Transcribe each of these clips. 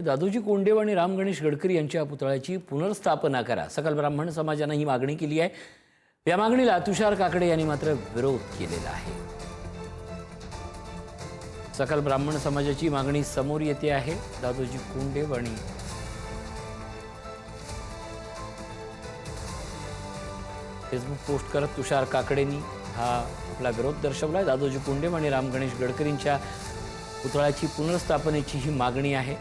दादोजी कोंडदेव आणि राम गणेश गडकरी यांच्या पुतळ्याची पुनर्स्थापना करा, सकल ब्राह्मण समाजाने ही मागणी केली आहे। या मागणीला तुषार काकडे यांनी मात्र विरोध केलेला आहे। सकल ब्राह्मण समाजाची मागणी समोर येते आहे। दादोजी कोंडदेव आणि फेसबुक पोस्ट करत तुषार काकडेंनी हा आपला विरोध दर्शवलाय। दादोजी कोंडदेव आणि राम गणेश गडकरींच्या पुतळ्याची पुनर्स्थापनेची ही मागणी आहे।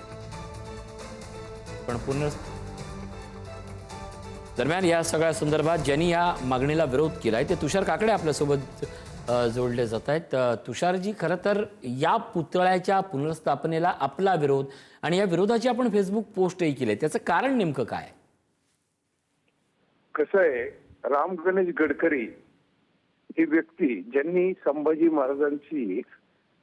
पण दरम्यान या सगळ्या संदर्भात ज्यांनी या मागणीला विरोध केलाय ते तुषार काकडे आपल्यासोबत जोडले जात आहेत। तुषारजी, खरं तर या पुतळ्याच्या पुनर्स्थापनेला आपला विरोध आणि या विरोधाची आपण फेसबुक पोस्टही केली, त्याचं कारण नेमकं काय? कसं आहे, राम गणेश गडकरी ही व्यक्ती ज्यांनी संभाजी महाराजांची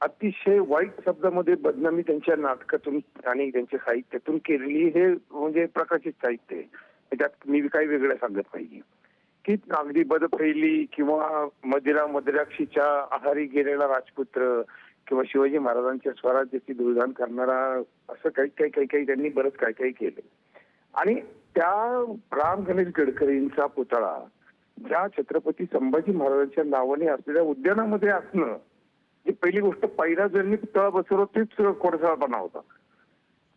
अतिशय वाईट शब्दामध्ये बदनामी त्यांच्या नाटकातून आणि त्यांच्या साहित्यातून केलेली, हे म्हणजे प्रकाशित साहित्य आहे। त्यात मी काही वेगळं सांगत नाही की अगदी बदफैली किंवा मदिराक्षीच्या आहारी गेलेला राजपुत्र किंवा शिवाजी महाराजांच्या स्वराज्याची दुर्दान करणारा, असं काही त्यांनी बरंच काही केलं। आणि त्या राम गणेश गडकरींचा पुतळा ज्या छत्रपती संभाजी महाराजांच्या नावाने असलेल्या उद्यानामध्ये असणं, ही पहिली गोष्ट। पहिला ज्यांनी पुतळा बसवला तेच कोळसाळपणा होता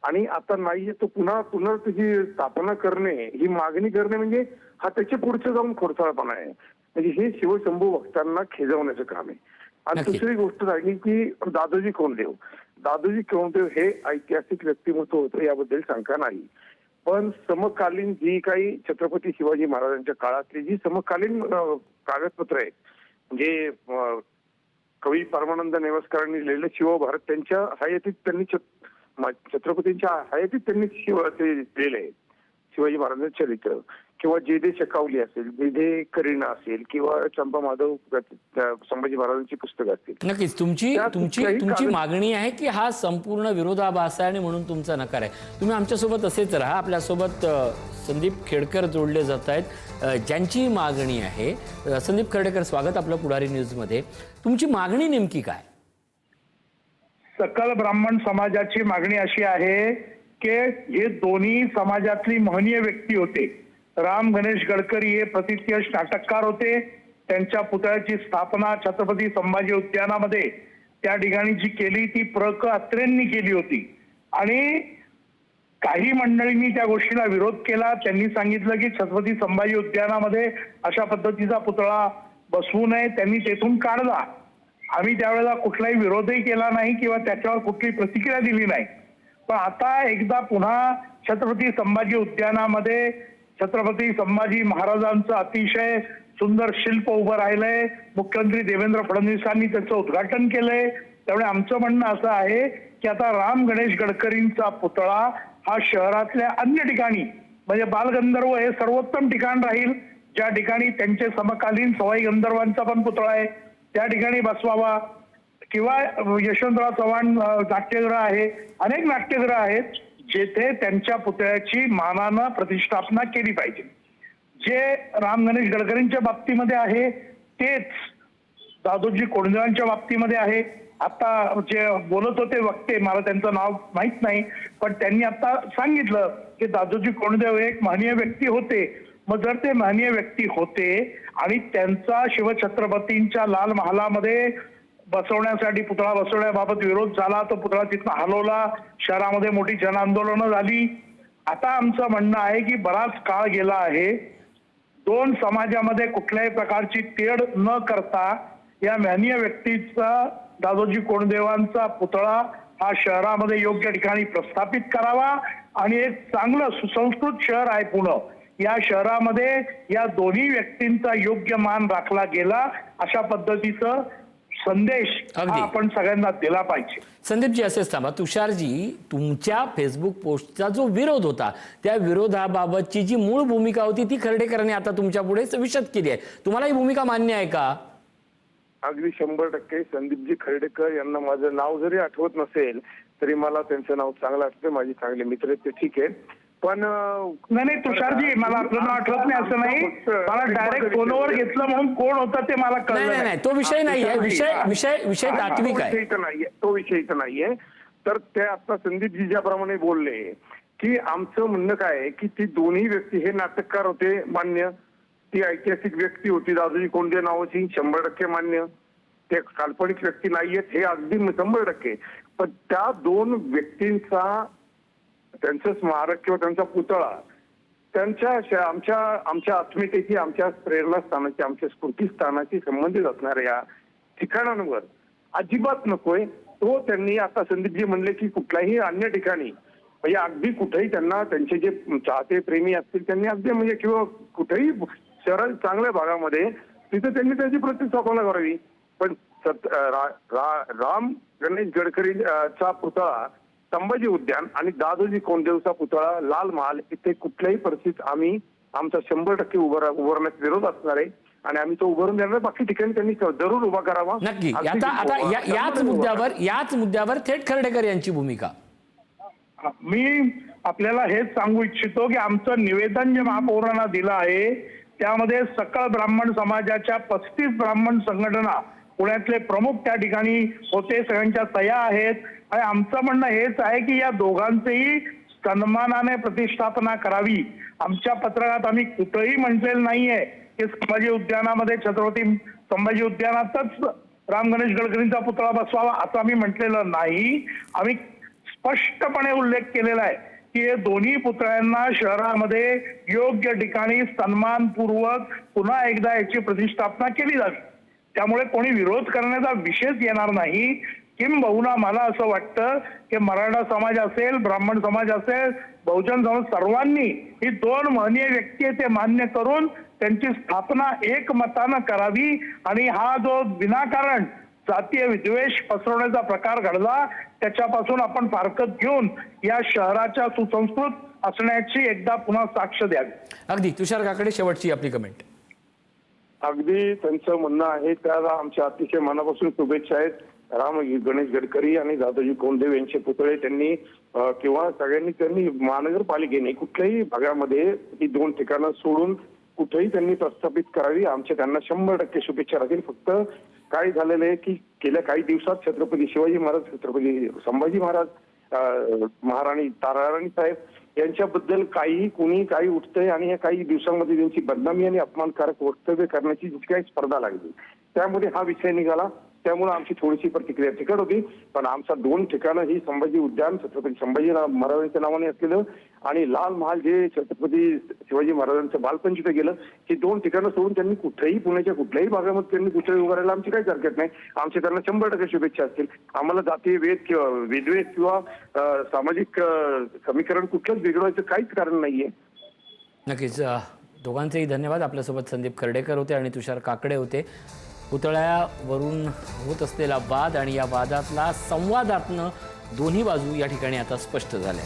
आणि आता नाहीये तो पुन्हा त्याची स्थापना करणे, ही मागणी करणे म्हणजे हा त्याच्या पुढचं जाऊन खोडसाळपणा आहे। म्हणजे हे शिवशंभू भक्तांना खेळवण्याचं काम आहे। आणि दुसरी गोष्ट राहिली की दादोजी कोंडदेव हे ऐतिहासिक व्यक्तिमत्व होतं, याबद्दल शंका नाही। पण समकालीन जी काही छत्रपती शिवाजी महाराजांच्या काळातली जी समकालीन कागदपत्र आहेत, म्हणजे कवी परमानंद नेवासकरांनी लिहिलेलं शिवभारत, त्यांच्या हयातीत त्यांनी छत्रपतींच्या हयातीत त्यांनी ते लिहिलं आहे शिवाजी महाराजांचं चरित्र, किंवा जेदे शकावली असेल, जेदे करीना असेल, किंवा चंपा माधव संभाजी महाराजांची पुस्तकं असतील। नक्कीच तुमची मागणी आहे की हा संपूर्ण विरोधाभास आहे आणि म्हणून तुमचा नकार आहे। तुम्ही आमच्यासोबत असेच राहा। आपल्यासोबत संदीप खेडकर जोडले जात आहेत, ज्यांची मागणी आहे। संदीप खेडकर, स्वागत आपलं पुढारी न्यूजमध्ये। तुमची मागणी नेमकी काय? सकल ब्राह्मण समाजाची मागणी अशी आहे की हे दोन्ही समाजातली महनीय व्यक्ती होते। राम गणेश गडकरी हे प्रतिथयश नाटककार होते। त्यांच्या पुतळ्याची स्थापना छत्रपती संभाजी उद्यानामध्ये त्या ठिकाणी जी केली ती प्र.क. अत्रेंनी केली होती आणि काही मंडळींनी त्या गोष्टीला विरोध केला। त्यांनी सांगितलं की छत्रपती संभाजी उद्यानामध्ये अशा पद्धतीचा पुतळा बसवू नये, त्यांनी तेथून काढला। आम्ही त्यावेळेला कुठलाही विरोधही केला नाही किंवा त्याच्यावर कुठली प्रतिक्रिया दिली नाही। पण आता एकदा पुन्हा छत्रपती संभाजी उद्यानामध्ये छत्रपती संभाजी महाराजांचं अतिशय सुंदर शिल्प उभं राहिलंय। मुख्यमंत्री देवेंद्र फडणवीसांनी त्याचं उद्घाटन केलंय। त्यामुळे आमचं म्हणणं असं आहे की आता राम गणेश गडकरींचा पुतळा हा शहरातल्या अन्य ठिकाणी, म्हणजे बालगंधर्व हे सर्वोत्तम ठिकाण राहील, ज्या ठिकाणी त्यांचे समकालीन सवाई गंधर्वांचा पण पुतळा आहे त्या ठिकाणी बसवावा, किंवा यशवंतराव चव्हाण नाट्यगृह आहे, अनेक नाट्यगृह आहेत जेथे त्यांच्या पुतळ्याची मानानं प्रतिष्ठापना केली पाहिजे। जे राम गणेश गडकरींच्या बाबतीमध्ये आहे तेच दादोजी कोंडदेवांच्या बाबतीमध्ये आहे। आता जे बोलत होते वक्ते, मला त्यांचं नाव माहित नाही, पण त्यांनी आता सांगितलं की दादोजी कोंडदेव एक महनीय व्यक्ती होते। मग जर ते महनीय व्यक्ती होते आणि त्यांचा शिवछत्रपतींच्या लाल महालामध्ये बसवण्यासाठी पुतळा बसवण्याबाबत विरोध झाला, तो पुतळा तिथं हलवला, शहरामध्ये मोठी जन आंदोलनं झाली। आता आमचं म्हणणं आहे की बराच काळ गेला आहे, दोन समाजामध्ये कुठल्याही प्रकारची तेढ न करता या महनीय व्यक्तीचा दादोजी कोंडदेवांचा पुतळा हा शहरामध्ये योग्य ठिकाणी प्रस्थापित करावा आणि एक चांगलं सुसंस्कृत शहर आहे पुणे, या शहरामध्ये या दोन्ही व्यक्तींचा योग्य मान राखला गेला, अशा पद्धतीचं संदेश आपण सगळ्यांना दिला पाहिजे। संदीपजी, असेच थांबा। तुषारजी, तुमच्या फेसबुक पोस्टचा जो विरोध होता त्या विरोधाबाबतची जी मूळ भूमिका होती ती खर्डेकरांनी आता तुमच्या पुढे विशद केली आहे। तुम्हाला ही भूमिका मान्य आहे का? अगदी 100% संदीपजी खर्डेकर यांना माझं नाव जरी आठवत नसेल तरी मला त्यांचं नाव चांगलं आठवतं, माझे चांगले मित्र आहेत ते, ठीक आहे। पण नाही तुषारजी, मला आपलं नाव आठवत नाही असं नाही, मला डायरेक्ट फोनवर घेतलं म्हणून कोण होता ते मला कळलं नाही। तो विषय नाहीये, विषय तात्विक आहे, तो विषय नाहीये। तर ते आता संदीपजी ज्याप्रमाणे बोलले की आमचं म्हणणं काय आहे की ती दोन्ही व्यक्ती हे नाटककार होते, मान्य. ती ऐतिहासिक व्यक्ती होती दादोजी कोंडदेव नावाची, 100% मान्य. ते काल्पनिक व्यक्ती नाहीयेत हे अगदी 100%. पण त्या दोन व्यक्तींचा त्यांचं स्मारक किंवा त्यांचा पुतळा त्यांच्या आमच्या अस्मितेची, आमच्या प्रेरणास्थानाची, आमच्या स्फूर्तीस्थानाशी संबंधित असणाऱ्या ठिकाणांवर अजिबात नकोय. तो त्यांनी आता संदीपजी म्हणले की कुठल्याही अन्य ठिकाणी म्हणजे अगदी कुठेही त्यांना त्यांचे जे चाहते प्रेमी असतील त्यांनी अगदी म्हणजे किंवा कुठेही शहरात चांगल्या भागामध्ये तिथे त्यांनी त्याची प्रतिस्थापना करावी. पण राम गणेश गडकरीचा पुतळा संभाजी उद्यान आणि दादोजी कोंडदेवचा पुतळा लाल महाल इथे कुठल्याही परिस्थितीत आम्ही आमचा 100% उभारण्यास विरोध असणार आहे आणि आम्ही तो उभारून देणार. बाकी ठिकाणी त्यांनी जरूर उभा करावा. नक्की. आता याच मुद्द्यावर थेट खर्डेकर यांची भूमिका. मी आपल्याला हेच सांगू इच्छितो की आमचं निवेदन जे महापौरांना दिलं आहे त्यामध्ये सकळ ब्राह्मण समाजाच्या 35 ब्राह्मण संघटना पुण्यातले प्रमुख त्या ठिकाणी होते, सगळ्यांच्या सह्या आहेत. आणि आमचं म्हणणं हेच आहे की या दोघांचेही सन्मानाने प्रतिष्ठापना करावी. आमच्या पत्रकात आम्ही कुठेही म्हटलेलं नाहीये की संभाजी उद्यानामध्ये छत्रपती संभाजी उद्यानातच राम गणेश गडकरींचा पुतळा बसवावा असं आम्ही म्हटलेलं नाही. आम्ही स्पष्टपणे उल्लेख केलेला आहे की हे दोन्ही पुतळ्यांना शहरामध्ये योग्य ठिकाणी सन्मानपूर्वक पुन्हा एकदा याची प्रतिष्ठापना केली जावी. त्यामुळे कोणी विरोध करण्याचा विषयच येणार नाही. किंबहुना मला असं वाटतं की मराठा समाज असेल, ब्राह्मण समाज असेल, बहुजन समाज सर्वांनी ही दोन महनीय व्यक्ती आहे ते मान्य करून त्यांची स्थापना एकमतानं करावी. आणि हा जो विनाकारण जातीय विद्वेष पसरवण्याचा प्रकार घडला त्याच्यापासून आपण फारकत घेऊन या शहराच्या सुसंस्कृत असण्याची एकदा पुन्हा साक्ष द्यावी. अगदी. तुषार काकडे, शेवटची आपली कमेंट. अगदी त्यांचं म्हणणं आहे त्याला आमच्या अतिशय मनापासून शुभेच्छा आहेत. राम गणेश गडकरी आणि दादोजी कोंडदेव यांचे पुतळे त्यांनी किंवा सगळ्यांनी त्यांनी महानगरपालिकेने कुठल्याही भागामध्ये ही दोन ठिकाणं सोडून कुठेही त्यांनी प्रस्थापित करावी. आमच्या त्यांना 100% शुभेच्छा राहतील. फक्त काय झालेलं आहे की गेल्या काही दिवसात छत्रपती शिवाजी महाराज, छत्रपती संभाजी महाराज, महाराणी ताराराणी साहेब यांच्याबद्दल कुणी काही उठतंय आणि या काही दिवसांमध्ये त्यांची बदनामी आणि अपमानकारक वक्तव्य करण्याची जी काही स्पर्धा लागली त्यामध्ये हा विषय निघाला. त्यामुळे आमची थोडीशी प्रतिक्रिया तिखट होती. पण आमचा दोन ठिकाणं ही संभाजी उद्यान छत्रपती संभाजी महाराजांच्या नावाने असलेलं आणि लाल महाल जे छत्रपती शिवाजी महाराजांचं बालपण जिथे गेलं ही दोन ठिकाणं सोडून त्यांनी कुठेही पुण्याच्या कुठल्याही भागामध्ये त्यांनी पुतळे उभारायला आमची काहीच हरकत नाही. आमच्या त्यांना 100% शुभेच्छा असतील. आम्हाला जातीय विद्वेष किंवा सामाजिक समीकरण कुठलंच बिघडवायचं काहीच कारण नाहीये. नक्कीच. दोघांचेही धन्यवाद. आपल्यासोबत संदीप खर्डेकर होते आणि तुषार काकडे होते. पुतळ्यावरून होत असलेला वाद आणि या वादातला संवादातनं दोन्ही बाजू या ठिकाणी आता स्पष्ट झाल्या.